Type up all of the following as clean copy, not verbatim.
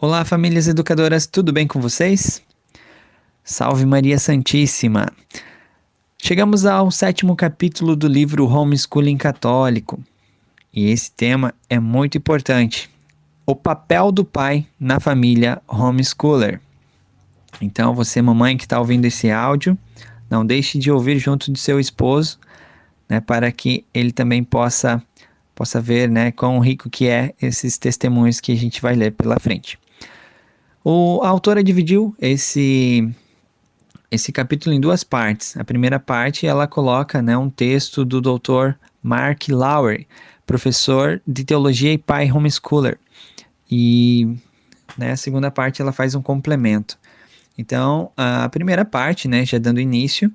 Olá, famílias educadoras, tudo bem com vocês? Salve Maria Santíssima! Chegamos ao 7º capítulo do livro Homeschooling Católico e esse tema é muito importante: o papel do pai na família homeschooler. Então, você, mamãe que está ouvindo esse áudio, não deixe de ouvir junto de seu esposo, né, para que ele também possa ver, né, quão rico que é esses testemunhos que a gente vai ler pela frente. A autora dividiu esse capítulo em duas partes. A primeira parte, ela coloca, né, um texto do Dr. Mark Lowry, professor de teologia e pai homeschooler. E, né, a segunda parte, ela faz um complemento. Então, a primeira parte, né, já dando início,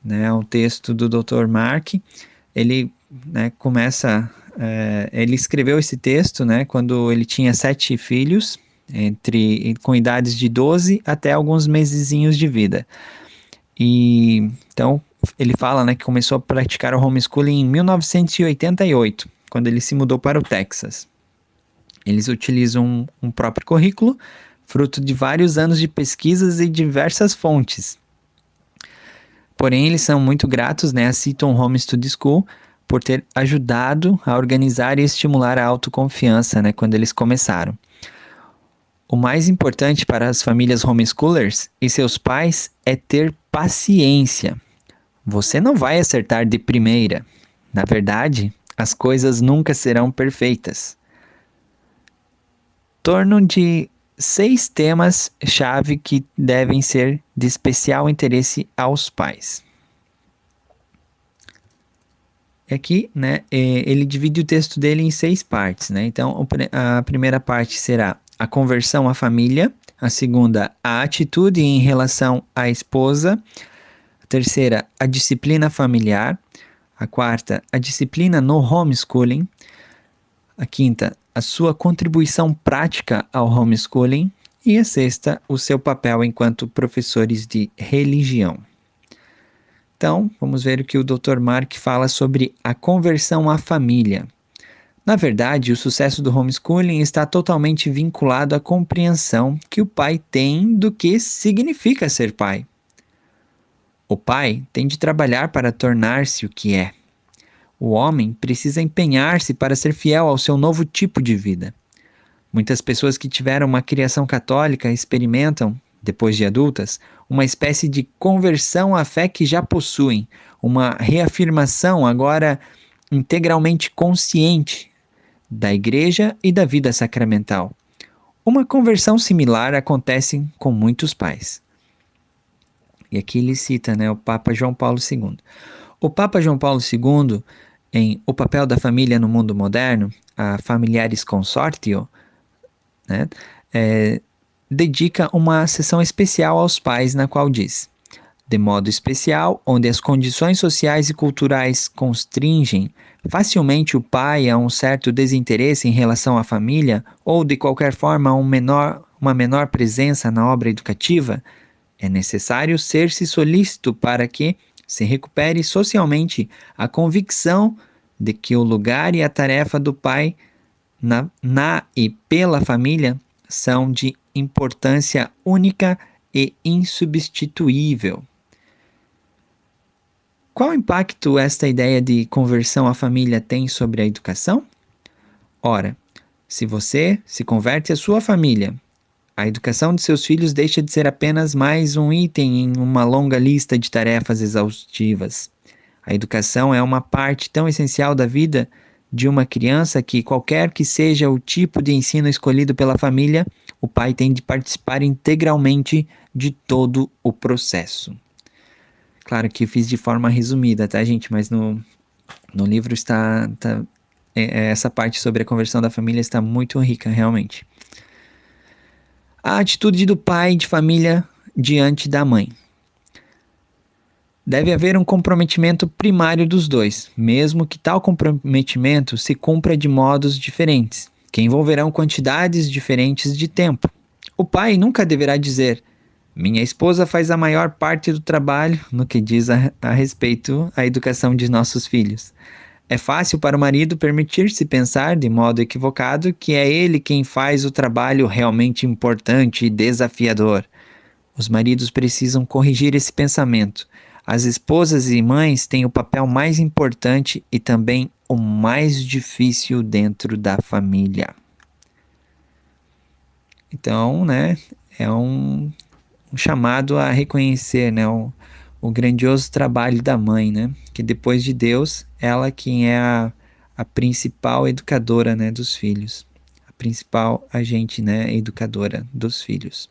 né, ao texto do Dr. Mark, ele, né, começa... ele escreveu esse texto, né, quando ele tinha 7 filhos, com idades de 12 até alguns mesezinhos de vida. E então ele fala, né, que começou a praticar o homeschooling em 1988, quando ele se mudou para o Texas. Eles utilizam um próprio currículo, fruto de vários anos de pesquisas e diversas fontes. Porém, eles são muito gratos, né, a Seton Home Study School por ter ajudado a organizar e estimular a autoconfiança, né, quando eles começaram. O mais importante para as famílias homeschoolers e seus pais é ter paciência. Você não vai acertar de primeira. Na verdade, as coisas nunca serão perfeitas. Tornam de 6 temas-chave que devem ser de especial interesse aos pais. Aqui, né, ele divide o texto dele em 6 partes, né? Então, a primeira parte será a conversão à família, a segunda, a atitude em relação à esposa, a terceira, a disciplina familiar, a quarta, a disciplina no homeschooling, a quinta, a sua contribuição prática ao homeschooling e a sexta, o seu papel enquanto professores de religião. Então, vamos ver o que o Dr. Mark fala sobre a conversão à família. Na verdade, o sucesso do homeschooling está totalmente vinculado à compreensão que o pai tem do que significa ser pai. O pai tem de trabalhar para tornar-se o que é. O homem precisa empenhar-se para ser fiel ao seu novo tipo de vida. Muitas pessoas que tiveram uma criação católica experimentam, depois de adultas, uma espécie de conversão à fé que já possuem, uma reafirmação agora integralmente consciente da igreja e da vida sacramental. Uma conversão similar acontece com muitos pais. E aqui ele cita, né, o Papa João Paulo II. O Papa João Paulo II, em O Papel da Família no Mundo Moderno, a Familiaris Consortio, né, dedica uma sessão especial aos pais, na qual diz: de modo especial, onde as condições sociais e culturais constringem facilmente o pai a um certo desinteresse em relação à família ou, de qualquer forma, uma menor presença na obra educativa, é necessário ser-se solícito para que se recupere socialmente a convicção de que o lugar e a tarefa do pai na e pela família são de importância única e insubstituível. Qual impacto esta ideia de conversão à família tem sobre a educação? Ora, se você se converte à sua família, a educação de seus filhos deixa de ser apenas mais um item em uma longa lista de tarefas exaustivas. A educação é uma parte tão essencial da vida de uma criança que, qualquer que seja o tipo de ensino escolhido pela família, o pai tem de participar integralmente de todo o processo. Claro que eu fiz de forma resumida, tá, gente? Mas no livro essa parte sobre a conversão da família está muito rica, realmente. A atitude do pai de família diante da mãe. Deve haver um comprometimento primário dos dois, mesmo que tal comprometimento se cumpra de modos diferentes, que envolverão quantidades diferentes de tempo. O pai nunca deverá dizer: minha esposa faz a maior parte do trabalho no que diz a respeito à educação de nossos filhos. É fácil para o marido permitir-se pensar de modo equivocado que é ele quem faz o trabalho realmente importante e desafiador. Os maridos precisam corrigir esse pensamento. As esposas e mães têm o papel mais importante e também o mais difícil dentro da família. Então, né, é um chamado a reconhecer, né, o grandioso trabalho da mãe, né, que depois de Deus, ela quem é a principal educadora, né, dos filhos, a principal agente, né, educadora dos filhos.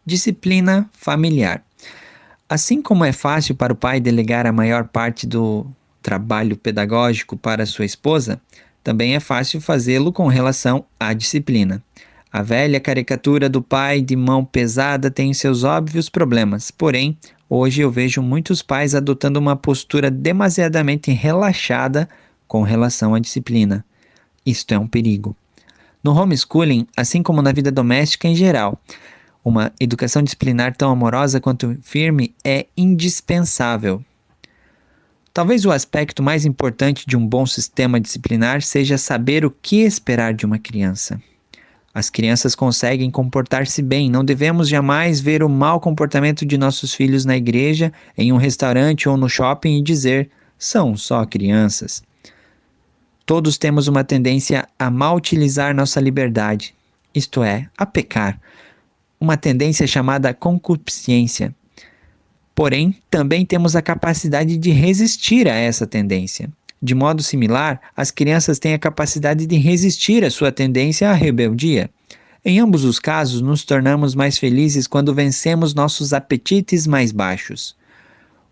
Disciplina familiar. Assim como é fácil para o pai delegar a maior parte do trabalho pedagógico para sua esposa, também é fácil fazê-lo com relação à disciplina. A velha caricatura do pai de mão pesada tem seus óbvios problemas, porém, hoje eu vejo muitos pais adotando uma postura demasiadamente relaxada com relação à disciplina. Isto é um perigo. No homeschooling, assim como na vida doméstica em geral, uma educação disciplinar tão amorosa quanto firme é indispensável. Talvez o aspecto mais importante de um bom sistema disciplinar seja saber o que esperar de uma criança. As crianças conseguem comportar-se bem, não devemos jamais ver o mau comportamento de nossos filhos na igreja, em um restaurante ou no shopping e dizer: são só crianças. Todos temos uma tendência a mal utilizar nossa liberdade, isto é, a pecar. Uma tendência chamada concupiscência. Porém, também temos a capacidade de resistir a essa tendência. De modo similar, as crianças têm a capacidade de resistir à sua tendência à rebeldia. Em ambos os casos, nos tornamos mais felizes quando vencemos nossos apetites mais baixos.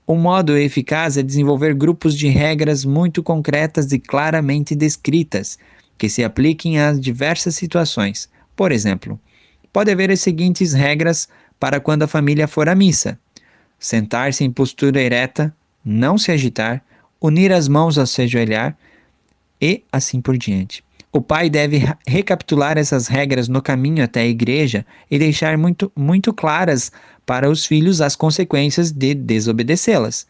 Um modo eficaz é desenvolver grupos de regras muito concretas e claramente descritas, que se apliquem a diversas situações. Por exemplo, pode haver as seguintes regras para quando a família for à missa: sentar-se em postura ereta, não se agitar, unir as mãos ao se ajoelhar e assim por diante. O pai deve recapitular essas regras no caminho até a igreja e deixar muito claras para os filhos as consequências de desobedecê-las.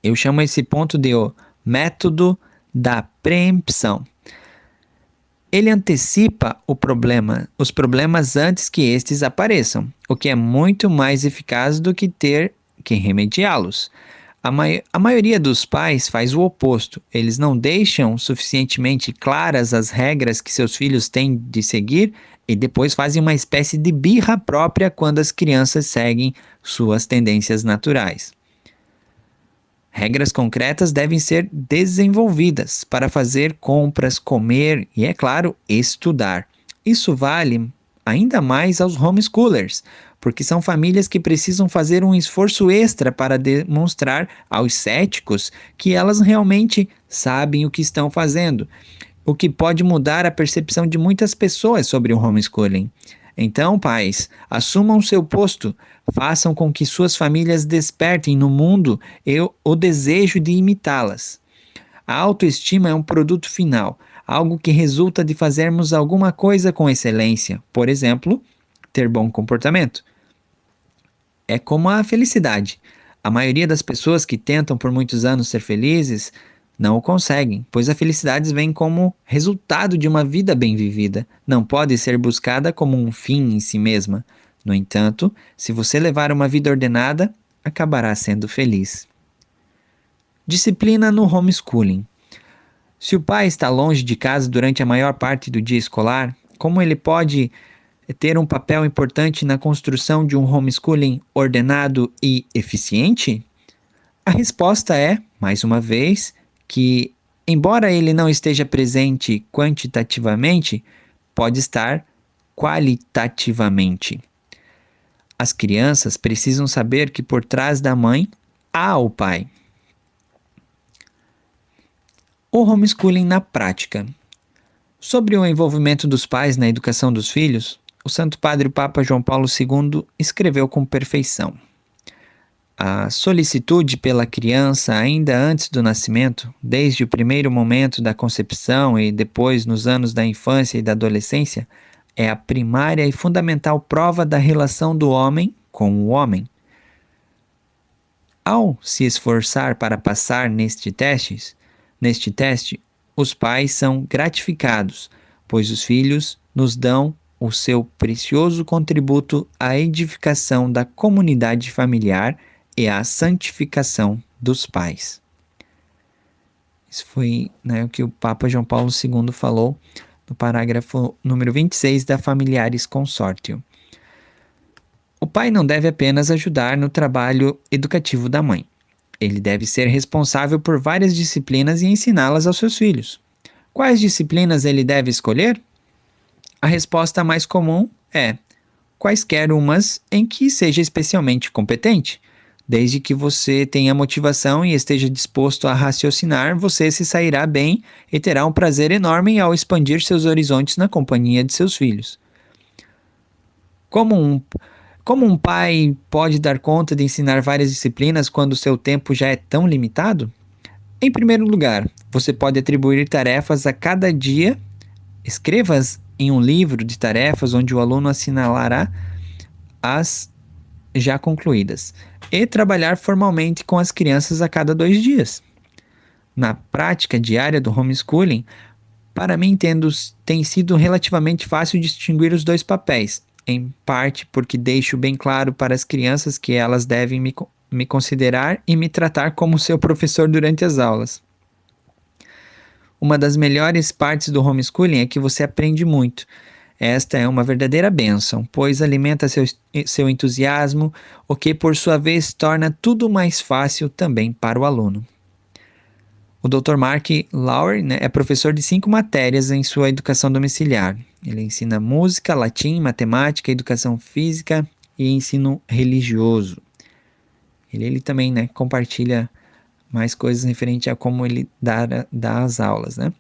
Eu chamo esse ponto de o método da preempção. Ele antecipa os problemas antes que estes apareçam, o que é muito mais eficaz do que ter que remediá-los. A maioria dos pais faz o oposto. Eles não deixam suficientemente claras as regras que seus filhos têm de seguir e depois fazem uma espécie de birra própria quando as crianças seguem suas tendências naturais. Regras concretas devem ser desenvolvidas para fazer compras, comer e, é claro, estudar. Isso vale ainda mais aos homeschoolers, porque são famílias que precisam fazer um esforço extra para demonstrar aos céticos que elas realmente sabem o que estão fazendo, o que pode mudar a percepção de muitas pessoas sobre o homeschooling. Então, pais, assumam seu posto, façam com que suas famílias despertem no mundo o desejo de imitá-las. A autoestima é um produto final, algo que resulta de fazermos alguma coisa com excelência, por exemplo, ter bom comportamento. É como a felicidade. A maioria das pessoas que tentam por muitos anos ser felizes não o conseguem, pois a felicidade vem como resultado de uma vida bem vivida, não pode ser buscada como um fim em si mesma. No entanto, se você levar uma vida ordenada, acabará sendo feliz. Disciplina no homeschooling. Se o pai está longe de casa durante a maior parte do dia escolar, como ele pode ter um papel importante na construção de um homeschooling ordenado e eficiente? A resposta é, mais uma vez, que, embora ele não esteja presente quantitativamente, pode estar qualitativamente. As crianças precisam saber que por trás da mãe há o pai. O homeschooling na prática. Sobre o envolvimento dos pais na educação dos filhos, o Santo Padre Papa João Paulo II escreveu com perfeição. A solicitude pela criança ainda antes do nascimento, desde o primeiro momento da concepção e depois nos anos da infância e da adolescência, é a primária e fundamental prova da relação do homem com o homem. Ao se esforçar para passar neste teste, os pais são gratificados, pois os filhos nos dão o seu precioso contributo à edificação da comunidade familiar e à santificação dos pais. Isso foi, né, o que o Papa João Paulo II falou no parágrafo número 26 da Familiaris Consortio. O pai não deve apenas ajudar no trabalho educativo da mãe. Ele deve ser responsável por várias disciplinas e ensiná-las aos seus filhos. Quais disciplinas ele deve escolher? A resposta mais comum é quaisquer umas em que seja especialmente competente. Desde que você tenha motivação e esteja disposto a raciocinar, você se sairá bem e terá um prazer enorme ao expandir seus horizontes na companhia de seus filhos. Como um pai pode dar conta de ensinar várias disciplinas quando seu tempo já é tão limitado? Em primeiro lugar, você pode atribuir tarefas a cada dia. Escreva-as em um livro de tarefas onde o aluno assinalará as já concluídas e trabalhar formalmente com as crianças a cada 2 dias. Na prática diária do homeschooling, para mim tem sido relativamente fácil distinguir os dois papéis, em parte porque deixo bem claro para as crianças que elas devem me considerar e me tratar como seu professor durante as aulas. Uma das melhores partes do homeschooling é que você aprende muito. Esta é uma verdadeira bênção, pois alimenta seu entusiasmo, o que por sua vez torna tudo mais fácil também para o aluno. O Dr. Mark Lauer, né, é professor de 5 matérias em sua educação domiciliar. Ele ensina música, latim, matemática, educação física e ensino religioso. Ele também, né, compartilha mais coisas referente a como ele dá as aulas, né?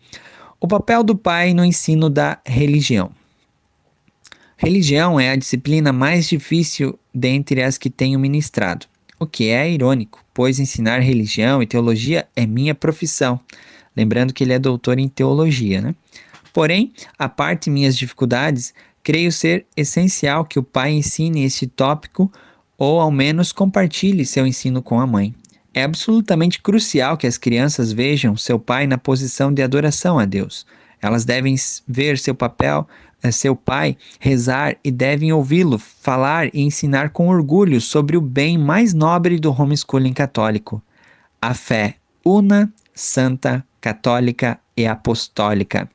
O papel do pai no ensino da religião. Religião é a disciplina mais difícil dentre as que tenho ministrado, o que é irônico, pois ensinar religião e teologia é minha profissão. Lembrando que ele é doutor em teologia, né? Porém, à parte minhas dificuldades, creio ser essencial que o pai ensine este tópico ou ao menos compartilhe seu ensino com a mãe. É absolutamente crucial que as crianças vejam seu pai na posição de adoração a Deus. Elas devem ver seu pai rezar e devem ouvi-lo falar e ensinar com orgulho sobre o bem mais nobre do homeschooling católico: a fé una, santa, católica e apostólica.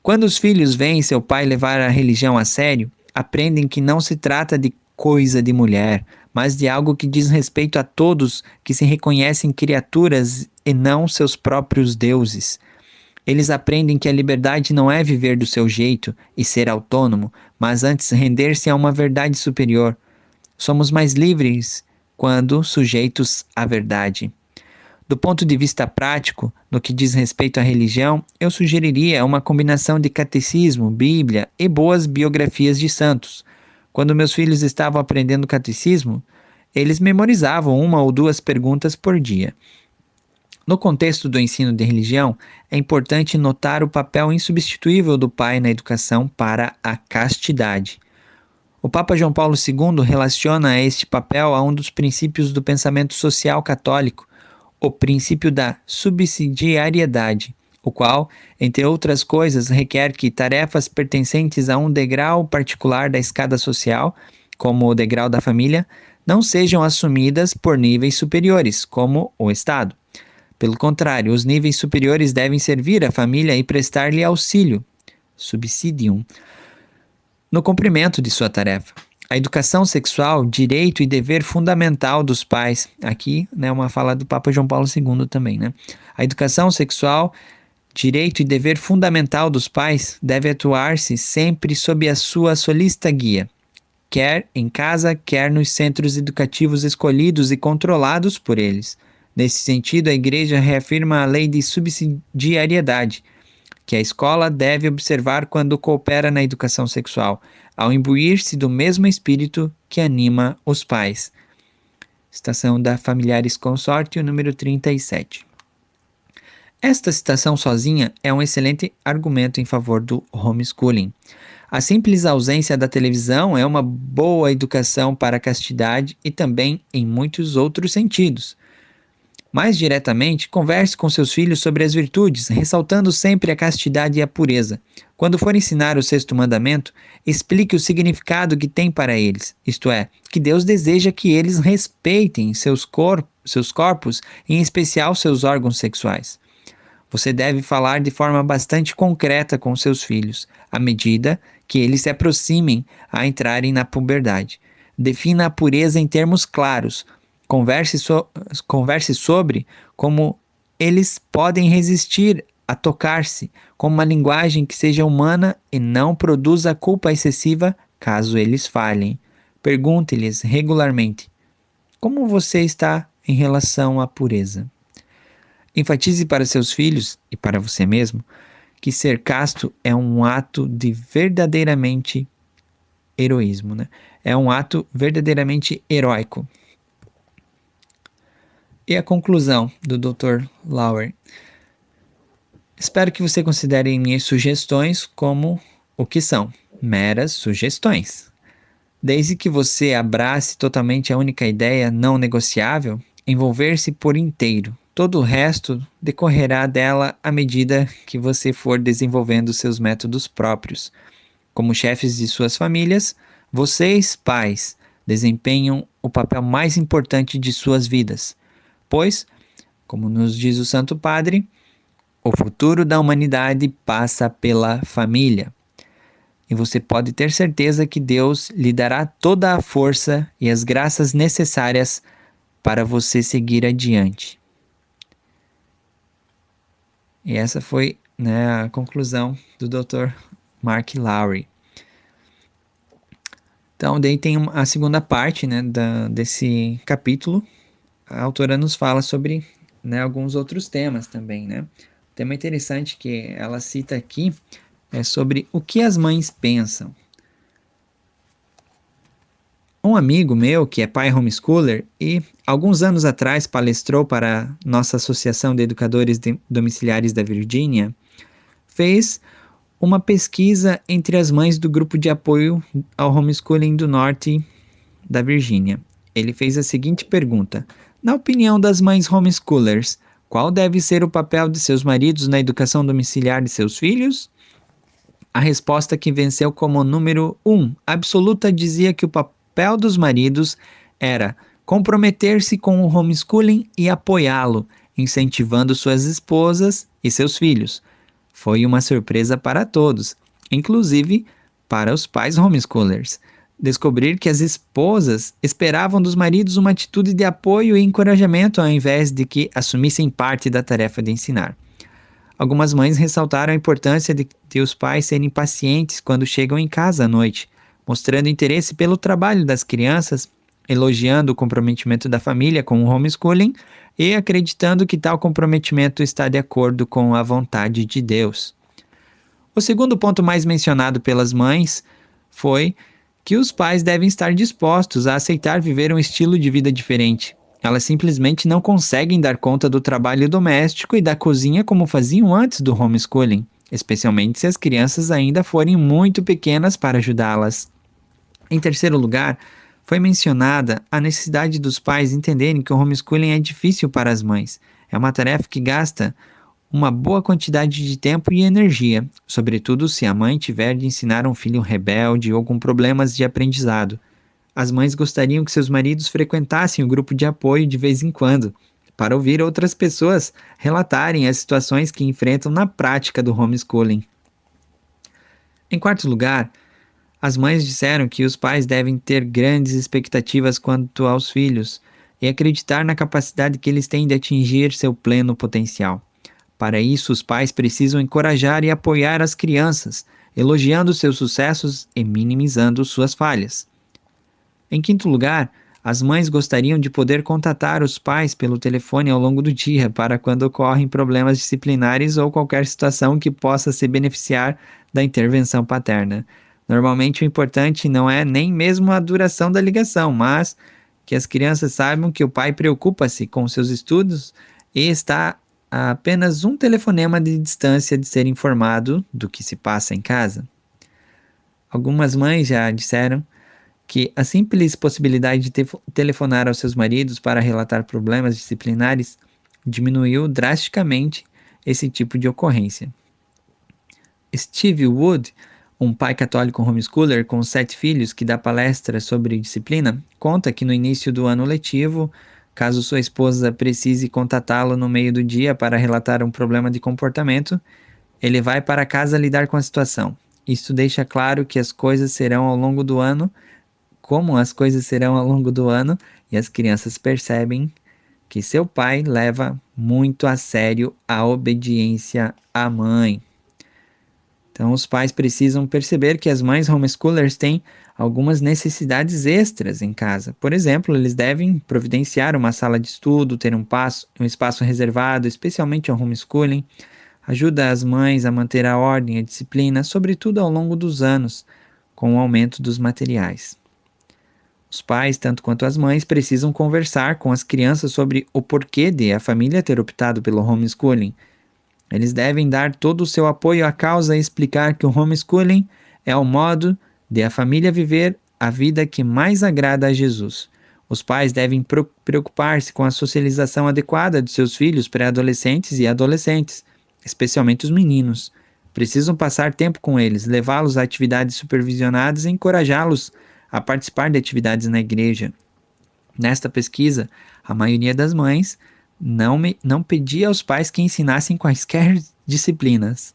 Quando os filhos veem seu pai levar a religião a sério, aprendem que não se trata de coisa de mulher, mas de algo que diz respeito a todos que se reconhecem criaturas e não seus próprios deuses. Eles aprendem que a liberdade não é viver do seu jeito e ser autônomo, mas antes render-se a uma verdade superior. Somos mais livres quando sujeitos à verdade. Do ponto de vista prático, no que diz respeito à religião, eu sugeriria uma combinação de catecismo, Bíblia e boas biografias de santos. Quando meus filhos estavam aprendendo catecismo, eles memorizavam 1 ou 2 perguntas por dia. No contexto do ensino de religião, é importante notar o papel insubstituível do pai na educação para a castidade. O Papa João Paulo II relaciona este papel a um dos princípios do pensamento social católico, o princípio da subsidiariedade, o qual, entre outras coisas, requer que tarefas pertencentes a um degrau particular da escada social, como o degrau da família, não sejam assumidas por níveis superiores, como o Estado. Pelo contrário, os níveis superiores devem servir à família e prestar-lhe auxílio, subsidium, no cumprimento de sua tarefa. A educação sexual, direito e dever fundamental dos pais. Aqui, né, uma fala do Papa João Paulo II também, né? A educação sexual, direito e dever fundamental dos pais deve atuar-se sempre sob a sua solícita guia, quer em casa, quer nos centros educativos escolhidos e controlados por eles. Nesse sentido, a Igreja reafirma a lei de subsidiariedade, que a escola deve observar quando coopera na educação sexual, ao imbuir-se do mesmo espírito que anima os pais. Citação da Familiaris Consortio, número 37. Esta citação sozinha é um excelente argumento em favor do homeschooling. A simples ausência da televisão é uma boa educação para a castidade e também em muitos outros sentidos. Mais diretamente, converse com seus filhos sobre as virtudes, ressaltando sempre a castidade e a pureza. Quando for ensinar o sexto mandamento, explique o significado que tem para eles, isto é, que Deus deseja que eles respeitem seus corpos, em especial seus órgãos sexuais. Você deve falar de forma bastante concreta com seus filhos, à medida que eles se aproximem a entrarem na puberdade. Defina a pureza em termos claros. Converse sobre como eles podem resistir a tocar-se, com uma linguagem que seja humana e não produza culpa excessiva caso eles falhem. Pergunte-lhes regularmente: como você está em relação à pureza? Enfatize para seus filhos e para você mesmo que ser casto é um ato de verdadeiramente heroísmo, né? É um ato verdadeiramente heróico. E a conclusão do Dr. Lauer. Espero que você considere minhas sugestões como o que são, meras sugestões. Desde que você abrace totalmente a única ideia não negociável, envolver-se por inteiro. Todo o resto decorrerá dela à medida que você for desenvolvendo seus métodos próprios. Como chefes de suas famílias, vocês, pais, desempenham o papel mais importante de suas vidas, pois, como nos diz o Santo Padre, o futuro da humanidade passa pela família. E você pode ter certeza que Deus lhe dará toda a força e as graças necessárias para você seguir adiante. E essa foi, né, a conclusão do Dr. Mark Lowry. Então, daí tem a segunda parte, né, desse capítulo. A autora nos fala sobre, né, alguns outros temas também, né? O tema interessante que ela cita aqui é sobre o que as mães pensam. Um amigo meu, que é pai homeschooler e alguns anos atrás palestrou para nossa Associação de Educadores Domiciliares da Virgínia, fez uma pesquisa entre as mães do grupo de apoio ao homeschooling do norte da Virgínia. Ele fez a seguinte pergunta: na opinião das mães homeschoolers, qual deve ser o papel de seus maridos na educação domiciliar de seus filhos? A resposta que venceu como número 1 absoluta dizia que o papel dos maridos era comprometer-se com o homeschooling e apoiá-lo, incentivando suas esposas e seus filhos. Foi uma surpresa para todos, inclusive para os pais homeschoolers, descobrir que as esposas esperavam dos maridos uma atitude de apoio e encorajamento ao invés de que assumissem parte da tarefa de ensinar. Algumas mães ressaltaram a importância de os pais serem pacientes quando chegam em casa à noite, mostrando interesse pelo trabalho das crianças, elogiando o comprometimento da família com o homeschooling e acreditando que tal comprometimento está de acordo com a vontade de Deus. O segundo ponto mais mencionado pelas mães foi que os pais devem estar dispostos a aceitar viver um estilo de vida diferente. Elas simplesmente não conseguem dar conta do trabalho doméstico e da cozinha como faziam antes do homeschooling, especialmente se as crianças ainda forem muito pequenas para ajudá-las. Em terceiro lugar, foi mencionada a necessidade dos pais entenderem que o homeschooling é difícil para as mães. É uma tarefa que gasta uma boa quantidade de tempo e energia, sobretudo se a mãe tiver de ensinar um filho rebelde ou com problemas de aprendizado. As mães gostariam que seus maridos frequentassem o grupo de apoio de vez em quando, para ouvir outras pessoas relatarem as situações que enfrentam na prática do homeschooling. Em quarto lugar, as mães disseram que os pais devem ter grandes expectativas quanto aos filhos e acreditar na capacidade que eles têm de atingir seu pleno potencial. Para isso, os pais precisam encorajar e apoiar as crianças, elogiando seus sucessos e minimizando suas falhas. Em quinto lugar, as mães gostariam de poder contatar os pais pelo telefone ao longo do dia para quando ocorrem problemas disciplinares ou qualquer situação que possa se beneficiar da intervenção paterna. Normalmente o importante não é nem mesmo a duração da ligação, mas que as crianças saibam que o pai preocupa-se com seus estudos e está a apenas um telefonema de distância de ser informado do que se passa em casa. Algumas mães já disseram que a simples possibilidade de telefonar aos seus maridos para relatar problemas disciplinares diminuiu drasticamente esse tipo de ocorrência. Steve Wood, um pai católico homeschooler com 7 filhos que dá palestras sobre disciplina, conta que no início do ano letivo, caso sua esposa precise contatá-lo no meio do dia para relatar um problema de comportamento, ele vai para casa lidar com a situação. Isso deixa claro que as coisas serão ao longo do ano, como as coisas serão ao longo do ano, e as crianças percebem que seu pai leva muito a sério a obediência à mãe. Então, os pais precisam perceber que as mães homeschoolers têm algumas necessidades extras em casa. Por exemplo, eles devem providenciar uma sala de estudo, ter um espaço reservado, especialmente ao homeschooling. Ajuda as mães a manter a ordem e a disciplina, sobretudo ao longo dos anos, com o aumento dos materiais. Os pais, tanto quanto as mães, precisam conversar com as crianças sobre o porquê de a família ter optado pelo homeschooling. Eles devem dar todo o seu apoio à causa e explicar que o homeschooling é o modo de a família viver a vida que mais agrada a Jesus. Os pais devem preocupar-se com a socialização adequada de seus filhos pré-adolescentes e adolescentes, especialmente os meninos. Precisam passar tempo com eles, levá-los a atividades supervisionadas e encorajá-los a participar de atividades na igreja. Nesta pesquisa, a maioria das mães não pedia aos pais que ensinassem quaisquer disciplinas.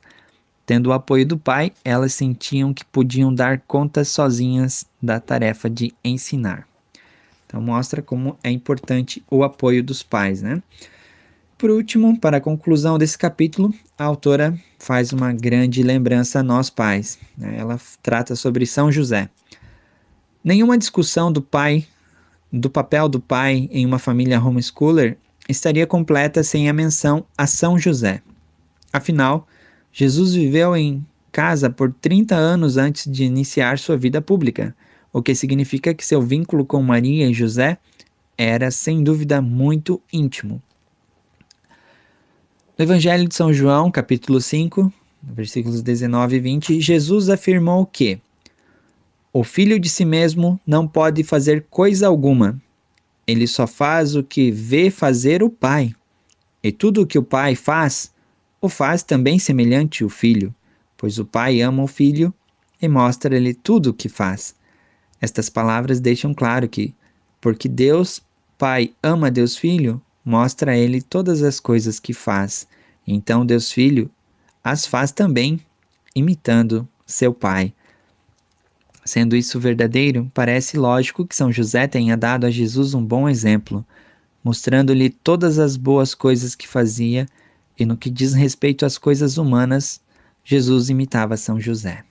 Tendo o apoio do pai, elas sentiam que podiam dar conta sozinhas da tarefa de ensinar. Então mostra como é importante o apoio dos pais, né? Por último, para a conclusão desse capítulo, a autora faz uma grande lembrança a nós pais, né? Ela trata sobre São José. Nenhuma discussão do papel do pai em uma família homeschooler estaria completa sem a menção a São José. Afinal, Jesus viveu em casa por 30 anos antes de iniciar sua vida pública, o que significa que seu vínculo com Maria e José era, sem dúvida, muito íntimo. No Evangelho de São João, capítulo 5, versículos 19 e 20, Jesus afirmou que o filho de si mesmo não pode fazer coisa alguma. Ele só faz o que vê fazer o pai. E tudo o que o pai faz, o faz também semelhante o filho, pois o pai ama o filho e mostra-lhe tudo o que faz. Estas palavras deixam claro que, porque Deus Pai ama Deus Filho, mostra a ele todas as coisas que faz. Então Deus Filho as faz também, imitando seu pai. Sendo isso verdadeiro, parece lógico que São José tenha dado a Jesus um bom exemplo, mostrando-lhe todas as boas coisas que fazia, e no que diz respeito às coisas humanas, Jesus imitava São José.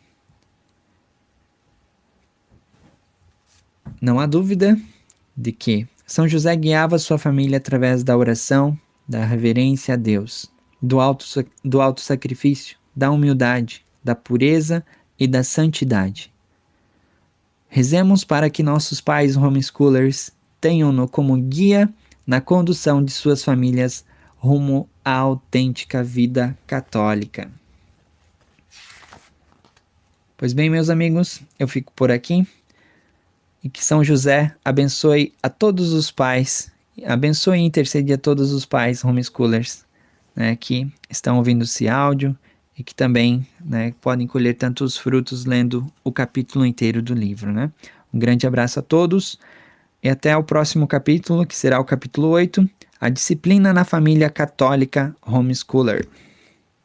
Não há dúvida de que São José guiava sua família através da oração, da reverência a Deus, do auto sacrifício, da humildade, da pureza e da santidade. Rezemos para que nossos pais homeschoolers tenham-no como guia na condução de suas famílias rumo à autêntica vida católica. Pois bem, meus amigos, eu fico por aqui. E que São José abençoe a todos os pais, abençoe e intercede a todos os pais homeschoolers, né, que estão ouvindo esse áudio e que também, né, podem colher tantos frutos lendo o capítulo inteiro do livro, né? Um grande abraço a todos e até o próximo capítulo, que será o capítulo 8, a disciplina na família católica homeschooler.